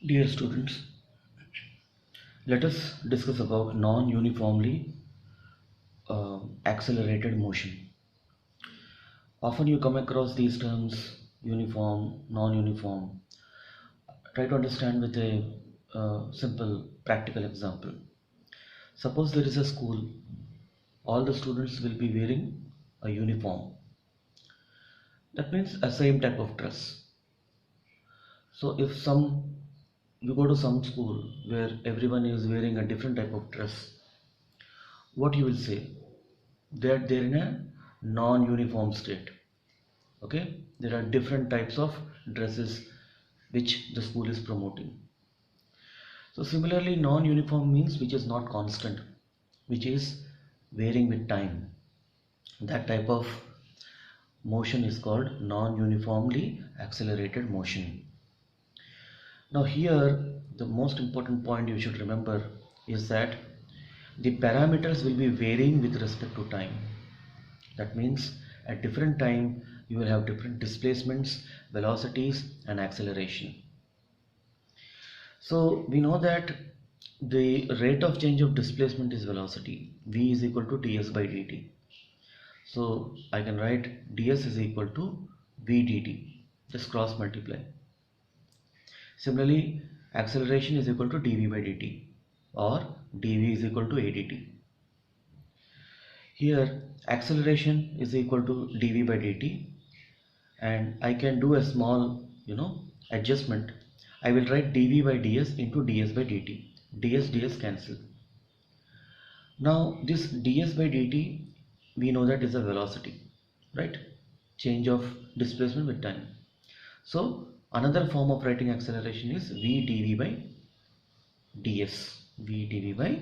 Dear students, let us discuss about non-uniformly accelerated motion. Often you come across these terms uniform, non-uniform. Try to understand with a simple practical example. Suppose there is a school, all the students will be wearing a uniform. That means a same type of dress. So if you go to some school where everyone is wearing a different type of dress, what you will say? That they're in a non-uniform state. Okay, there are different types of dresses which the school is promoting. So similarly, non-uniform means which is not constant, which is varying with time. That type of motion is called non-uniformly accelerated motion. Now here the most important point you should remember is that the parameters will be varying with respect to time. That means at different time you will have different displacements, velocities and acceleration. So we know that the rate of change of displacement is velocity. V is equal to ds by dt. So I can write ds is equal to v dt. Just cross multiply. Similarly, acceleration is equal to dv by dt or dv is equal to adt. Here acceleration is equal to dv by dt, and I can do a small adjustment. I will write dv by ds into ds by dt. ds cancel. Now this ds by dt, we know that is a velocity, right? Change of displacement with time. So another form of writing acceleration is v dv by ds. v dv by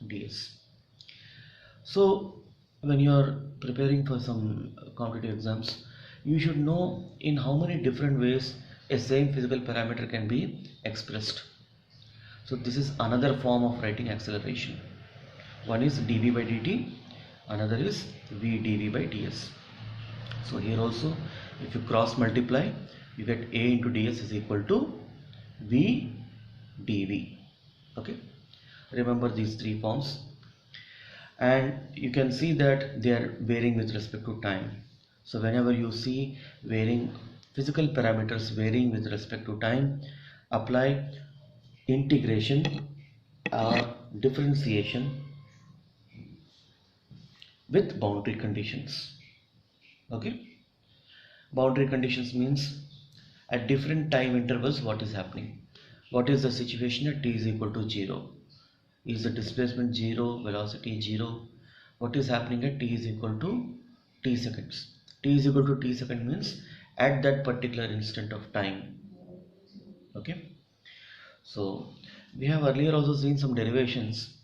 ds. So when you are preparing for some competitive exams, you should know in how many different ways a same physical parameter can be expressed. So this is another form of writing acceleration. One is dv by dt, another is v dv by ds. So here also if you cross multiply, you get a into ds is equal to v dv. Okay, remember these three forms, and you can see that they are varying with respect to time. So whenever you see varying physical parameters varying with respect to time, apply integration or differentiation with boundary conditions. Okay, boundary conditions means at different time intervals what is happening. What is the situation at t is equal to 0? Is the displacement 0, velocity 0? What is happening at t is equal to t seconds? T is equal to t second means at that particular instant of time. Okay, so we have earlier also seen some derivations.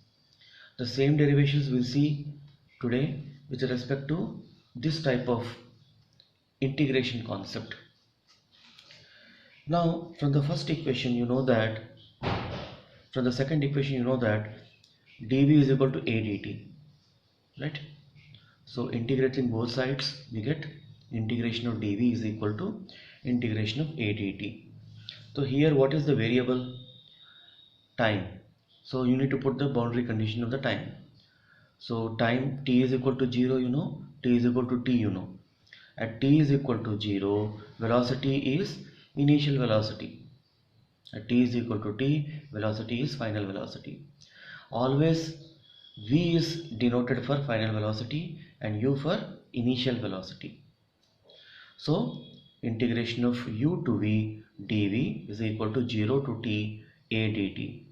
The same derivations we'll see today with respect to this type of integration concept. Now from the first equation you know that, from the second equation you know that dv is equal to a dt, right? So integrating both sides we get integration of dv is equal to integration of a dt. So here what is the variable? Time. So you need to put the boundary condition of the time. So time t is equal to 0, you know, t is equal to t, you know. At t is equal to 0, velocity is initial velocity. At t is equal to t, velocity is final velocity. Always v is denoted for final velocity and u for initial velocity. So integration of u to v dv is equal to 0 to t a dt.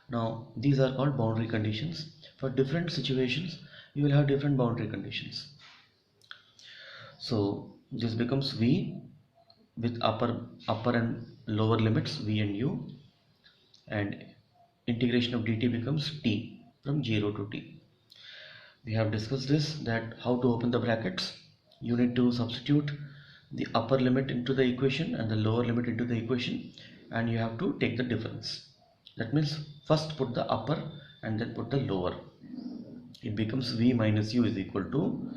Now these are called boundary conditions. For different situations you will have different boundary conditions. So this becomes v with upper and lower limits v and u, and integration of dt becomes t from 0 to t. We have discussed this, that how to open the brackets. You need to substitute the upper limit into the equation and the lower limit into the equation, and you have to take the difference. That means first put the upper and then put the lower. It becomes v minus u is equal to,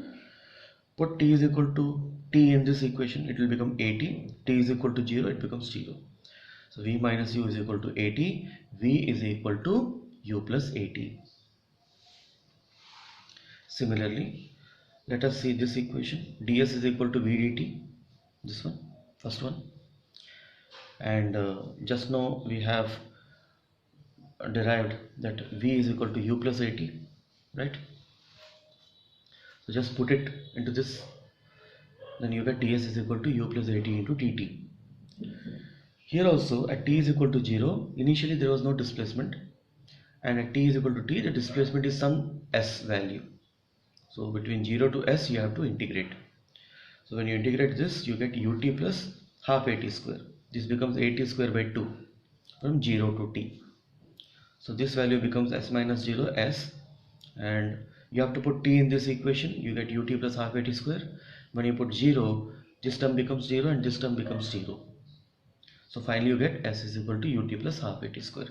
put t is equal to t in this equation, it will become 80. T is equal to 0, it becomes 0. So v minus u is equal to at, v is equal to u plus at. Similarly, let us see this equation. ds is equal to v dt, this one, first one. And just now we have derived that v is equal to u plus at, right? So just put it into this, then you get ds is equal to u plus at into dt. Here also at t is equal to 0, initially there was no displacement, and at t is equal to t, the displacement is some s value. So between 0 to s you have to integrate. So when you integrate this, you get ut plus half at square. This becomes at square by 2 from 0 to t. So this value becomes s minus 0 s, and you have to put t in this equation. You get ut plus half at square. When you put 0, this term becomes 0 and this term becomes 0. So finally you get s is equal to ut plus half at square.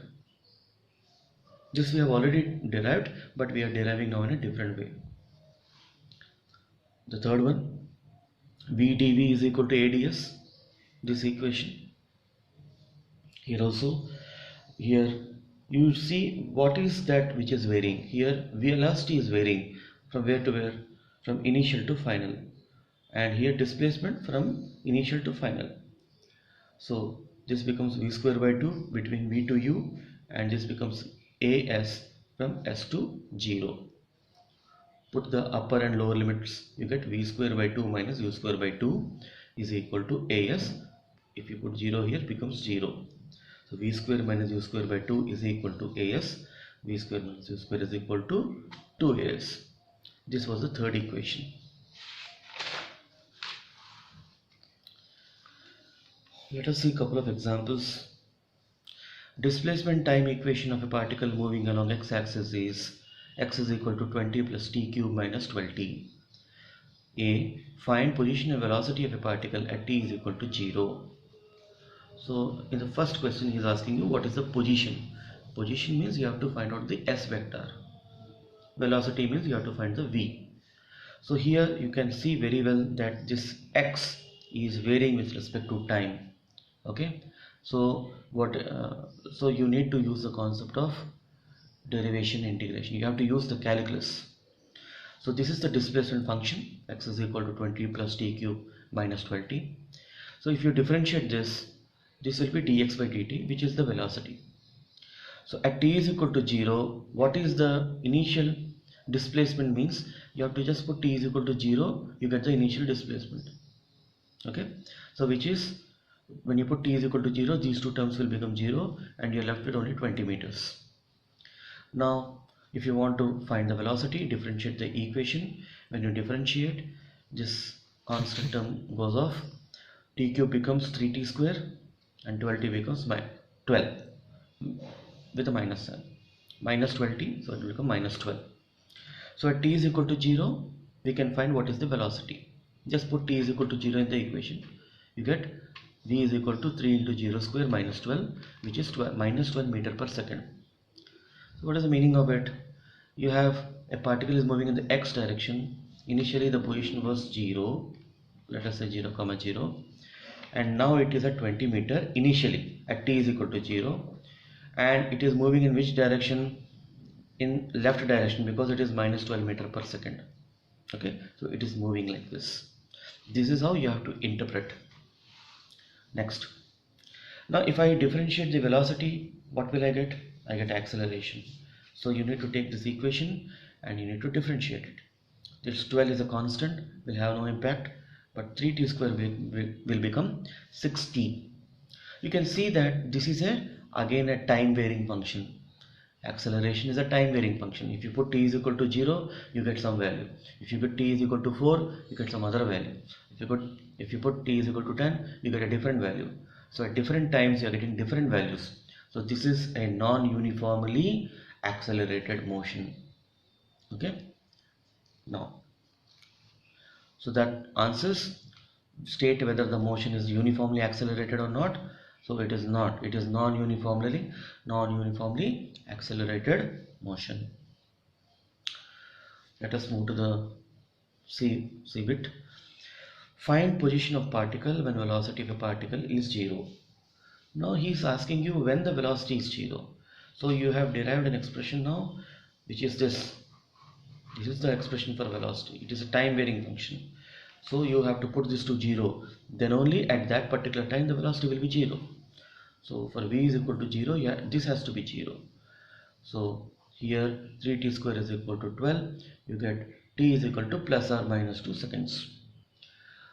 This we have already derived, but we are deriving now in a different way. The third one, v dv is equal to ads, this equation. Here also, here you see what is that which is varying. Here velocity is varying from where to where, from initial to final, and here displacement from initial to final. So this becomes v square by 2 between v to u, and this becomes as from s to 0. Put the upper and lower limits, you get v square by 2 minus u square by 2 is equal to as. If you put 0 here, becomes 0. So v square minus u square by 2 is equal to as. V square minus u square is equal to 2as. This was the third equation. Let us see a couple of examples. Displacement time equation of a particle moving along x-axis is x is equal to 20 plus t cube minus 12t. A. Find position and velocity of a particle at t is equal to 0. So in the first question he is asking you what is the position. Position means you have to find out the s vector. Velocity means you have to find the v. So here you can see very well that this x is varying with respect to time. Okay, so so you need to use the concept of derivation integration. You have to use the calculus. So this is the displacement function, x is equal to 20 plus t cube minus 12t. So if you differentiate this, this will be dx by dt, which is the velocity. So at t is equal to 0, what is the initial displacement means? You have to just put t is equal to 0, you get the initial displacement. Okay, so which is, when you put t is equal to 0, these two terms will become 0 and you are left with only 20 meters. Now if you want to find the velocity, differentiate the equation. When you differentiate, this constant term goes off, t cube becomes 3t square and 12t becomes 12 with a minus sign, minus 12t, so it will become minus 12. So at t is equal to 0, we can find what is the velocity. Just put t is equal to 0 in the equation. You get v is equal to 3 into 0 square minus 12, which is minus 12 meter per second. So what is the meaning of it? You have a particle is moving in the x direction. Initially the position was 0, let us say 0 comma 0, and now it is at 20 meter initially at t is equal to 0, and it is moving in which direction? In left direction, because it is minus 12 meter per second. Okay, so it is moving like this. This is how you have to interpret. Next, now if I differentiate the velocity, what will I get? I get acceleration. So you need to take this equation and you need to differentiate it. This 12 is a constant, will have no impact, but 3t square will become 6t. You can see that this is again a time varying function. Acceleration is a time varying function. If you put t is equal to 0, you get some value. If you put t is equal to 4, you get some other value. If you put t is equal to 10, you get a different value. So at different times you are getting different values. So this is a non-uniformly accelerated motion. Okay, now, so that answers state whether the motion is uniformly accelerated or not. So it is not, it is non-uniformly accelerated motion. Let us move to the C bit. Find position of particle when velocity of a particle is 0. Now he is asking you when the velocity is 0. So you have derived an expression now, which is this. This is the expression for velocity. It is a time varying function. So you have to put this to 0. Then only at that particular time the velocity will be 0. So for v is equal to 0, yeah, this has to be 0. So here 3t square is equal to 12. You get t is equal to plus or minus 2 seconds.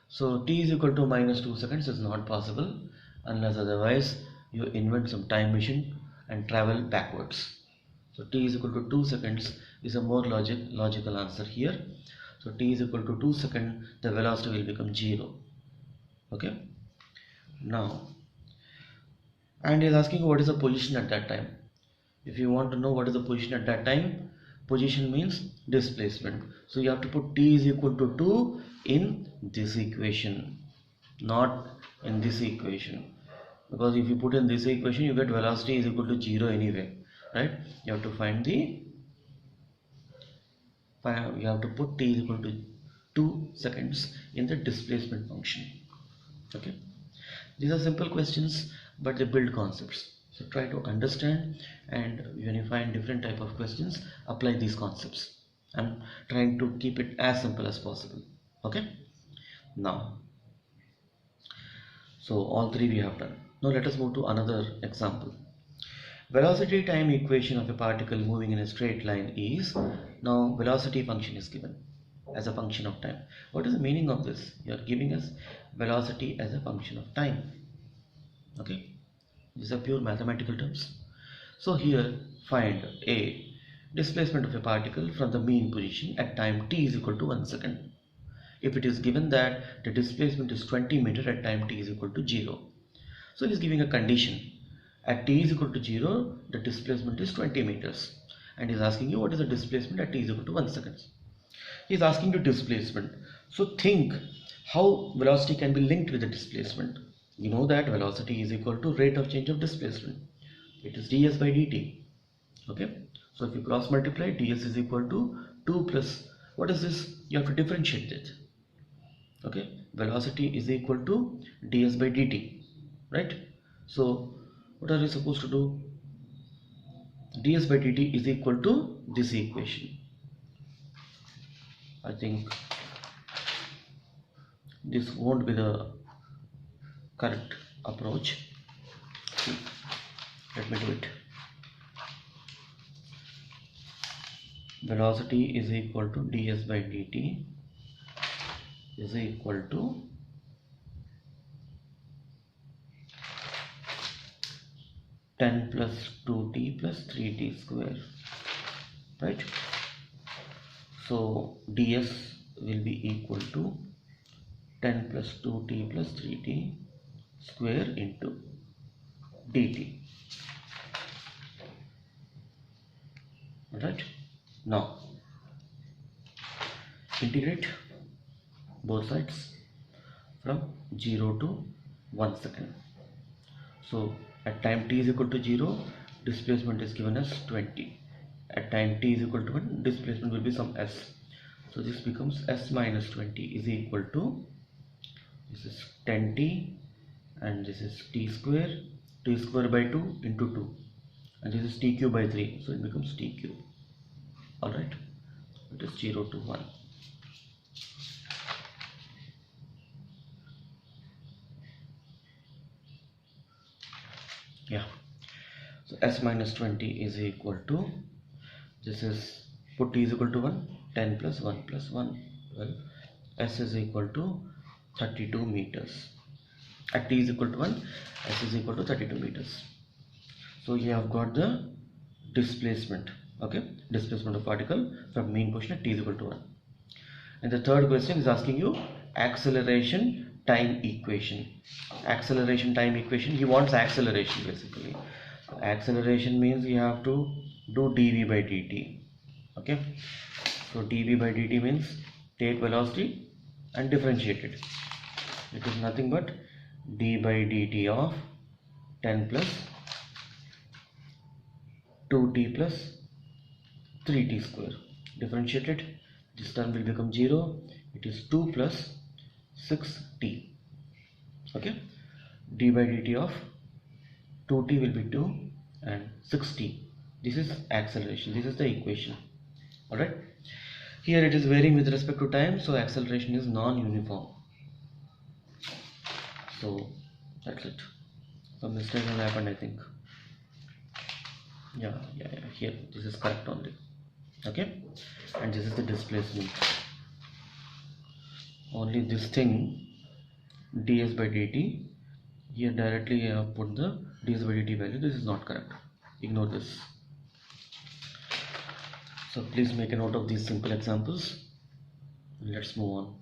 So t is equal to minus 2 seconds is not possible unless otherwise you invent some time machine and travel backwards. So t is equal to 2 seconds is a more logical answer here. So t is equal to 2 seconds, the velocity will become 0. Okay. Now, and he is asking what is the position at that time. If you want to know what is the position at that time, position means displacement. So you have to put t is equal to 2 in this equation, not in this equation. Because if you put in this equation, you get velocity is equal to 0 anyway, right? You have to find the, you have to put t is equal to 2 seconds in the displacement function. Okay. These are simple questions, but they build concepts. So try to understand, and when you find different type of questions, apply these concepts. I'm trying to keep it as simple as possible. Okay. Now, so all three we have done. Now let us move to another example. Velocity time equation of a particle moving in a straight line is, now velocity function is given as a function of time. What is the meaning of this? You are giving us velocity as a function of time. Okay, these are pure mathematical terms. So here find a displacement of a particle from the mean position at time t is equal to 1 second. If it is given that the displacement is 20 meter at time t is equal to 0. So he is giving a condition. At t is equal to 0, the displacement is 20 meters. And he is asking you what is the displacement at t is equal to 1 second. He is asking you displacement. So think how velocity can be linked with the displacement. You know that velocity is equal to rate of change of displacement. It is ds by dt. Okay. So if you cross multiply, ds is equal to 2 plus, what is this? You have to differentiate it. Okay. Velocity is equal to ds by dt. Right. So what are we supposed to do? ds by dt is equal to this equation. I think this won't be the correct approach. Let me do it. Velocity is equal to ds by dt is equal to ten plus 2t plus 3t square, right? So ds will be equal to 10 plus 2t plus 3t square into dt. Right? Now integrate both sides from 0 to 1 second. So at time t is equal to 0, displacement is given as 20. At time t is equal to 1, displacement will be some s. So this becomes s minus 20 is equal to, this is 10t and this is t square by 2 into 2, and this is t cube by 3, so it becomes t cube. Alright, it is 0 to 1. Yeah, so s minus 20 is equal to, this is, put t is equal to 1, 10 plus 1 plus 1, well, s is equal to 32 meters. At t is equal to 1, s is equal to 32 meters. So you have got the displacement, okay, displacement of particle from mean position at t is equal to 1. And the third question is asking you acceleration time equation. Acceleration time equation, he wants acceleration basically. Acceleration means you have to do dv by dt. Okay, so dv by dt means take velocity and differentiate it. It is nothing but d by dt of 10 plus 2t plus 3t square. Differentiated, this term will become 0. It is 2 plus 6t. Okay, d by dt of 2t will be 2 and 6t. This is acceleration, this is the equation. Alright, here it is varying with respect to time, so acceleration is non-uniform. So that's it. Some mistake has happened, I think. Yeah, here this is correct only. Okay, and this is the displacement. Only this thing ds by dt, here directly I have put the ds by dt value. This is not correct, ignore this. So please make a note of these simple examples. Let's move on.